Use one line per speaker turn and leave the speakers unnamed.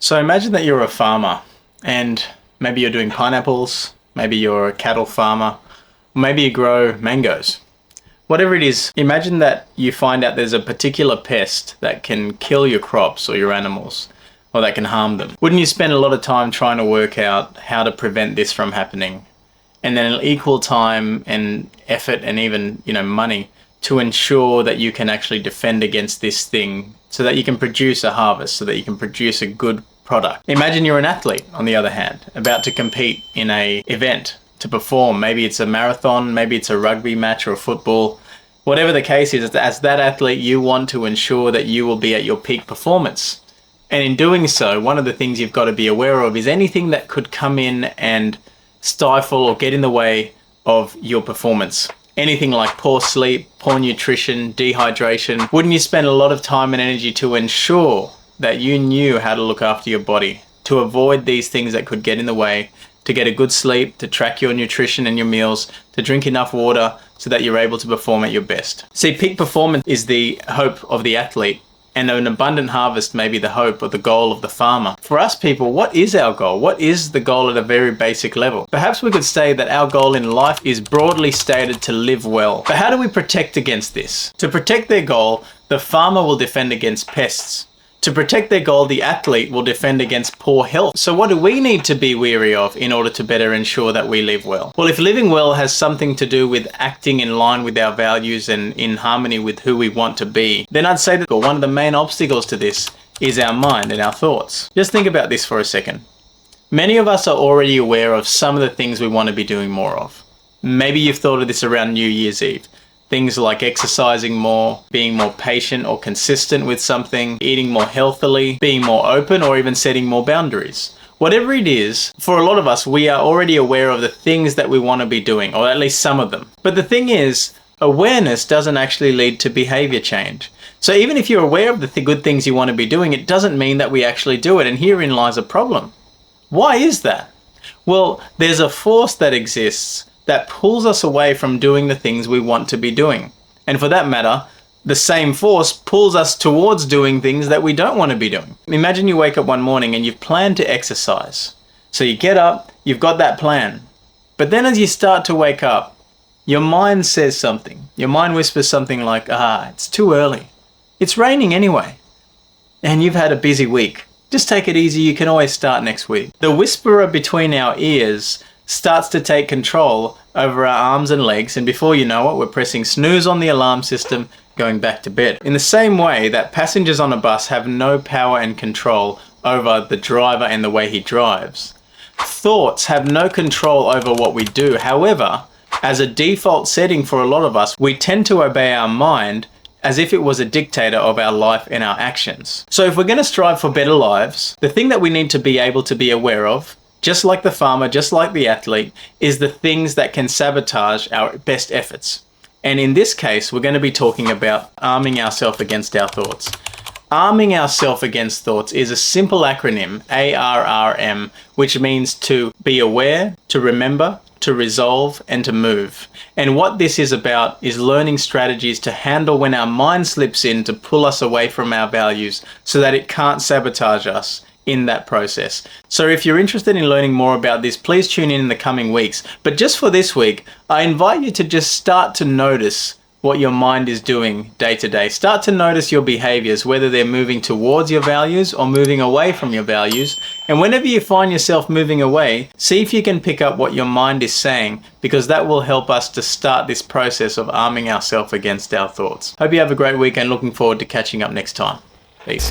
So imagine that you're a farmer and maybe you're doing pineapples, maybe you're a cattle farmer, maybe you grow mangoes. Whatever it is, imagine that you find out there's a particular pest that can kill your crops or your animals, or that can harm them. Wouldn't you spend a lot of time trying to work out how to prevent this from happening? And then equal time and effort and even, money to ensure that you can actually defend against this thing so that you can produce a harvest, so that you can produce a good product. Imagine you're an athlete, on the other hand, about to compete in an event, to perform. Maybe it's a marathon, maybe it's a rugby match or a football. Whatever the case is, as that athlete, you want to ensure that you will be at your peak performance. And in doing so, one of the things you've got to be aware of is anything that could come in and stifle or get in the way of your performance. Anything like poor sleep, poor nutrition, dehydration. Wouldn't you spend a lot of time and energy to ensure that you knew how to look after your body, to avoid these things that could get in the way, to get a good sleep, to track your nutrition and your meals, to drink enough water so that you're able to perform at your best? See, peak performance is the hope of the athlete, and an abundant harvest may be the hope or the goal of the farmer. For us people, what is our goal? What is the goal at a very basic level? Perhaps we could say that our goal in life is broadly stated to live well. But how do we protect against this? To protect their goal, the farmer will defend against pests. To protect their goal, the athlete will defend against poor health. So what do we need to be wary of in order to better ensure that we live well? Well, if living well has something to do with acting in line with our values and in harmony with who we want to be, then I'd say that one of the main obstacles to this is our mind and our thoughts. Just think about this for a second. Many of us are already aware of some of the things we want to be doing more of. Maybe you've thought of this around New Year's Eve. Things like exercising more, being more patient or consistent with something, eating more healthily, being more open, or even setting more boundaries. Whatever it is, for a lot of us, we are already aware of the things that we want to be doing, or at least some of them. But the thing is, awareness doesn't actually lead to behavior change. So even if you're aware of the good things you want to be doing, it doesn't mean that we actually do it. And herein lies a problem. Why is that? Well, there's a force that exists that pulls us away from doing the things we want to be doing. And for that matter, the same force pulls us towards doing things that we don't want to be doing. Imagine you wake up one morning and you've planned to exercise. So you get up, you've got that plan. But then as you start to wake up, your mind says something. Your mind whispers something like, it's too early. It's raining anyway. And you've had a busy week. Just take it easy, you can always start next week. The whisperer between our ears starts to take control over our arms and legs, and before you know it, we're pressing snooze on the alarm system, going back to bed. In the same way that passengers on a bus have no power and control over the driver and the way he drives, thoughts have no control over what we do. However, as a default setting for a lot of us, we tend to obey our mind as if it was a dictator of our life and our actions. So if we're going to strive for better lives, the thing that we need to be able to be aware of, just like the farmer, just like the athlete, is the things that can sabotage our best efforts. And in this case, we're going to be talking about arming ourselves against our thoughts. Arming ourselves against thoughts is a simple acronym, ARRM, which means to be aware, to remember, to resolve, and to move. And what this is about is learning strategies to handle when our mind slips in to pull us away from our values so that it can't sabotage us in that process. So if you're interested in learning more about this, please tune in the coming weeks. But just for this week, I invite you to just start to notice what your mind is doing day to day. Start to notice your behaviors, whether they're moving towards your values or moving away from your values. And whenever you find yourself moving away, see if you can pick up what your mind is saying, because that will help us to start this process of arming ourselves against our thoughts. Hope you have a great week and looking forward to catching up next time. Peace.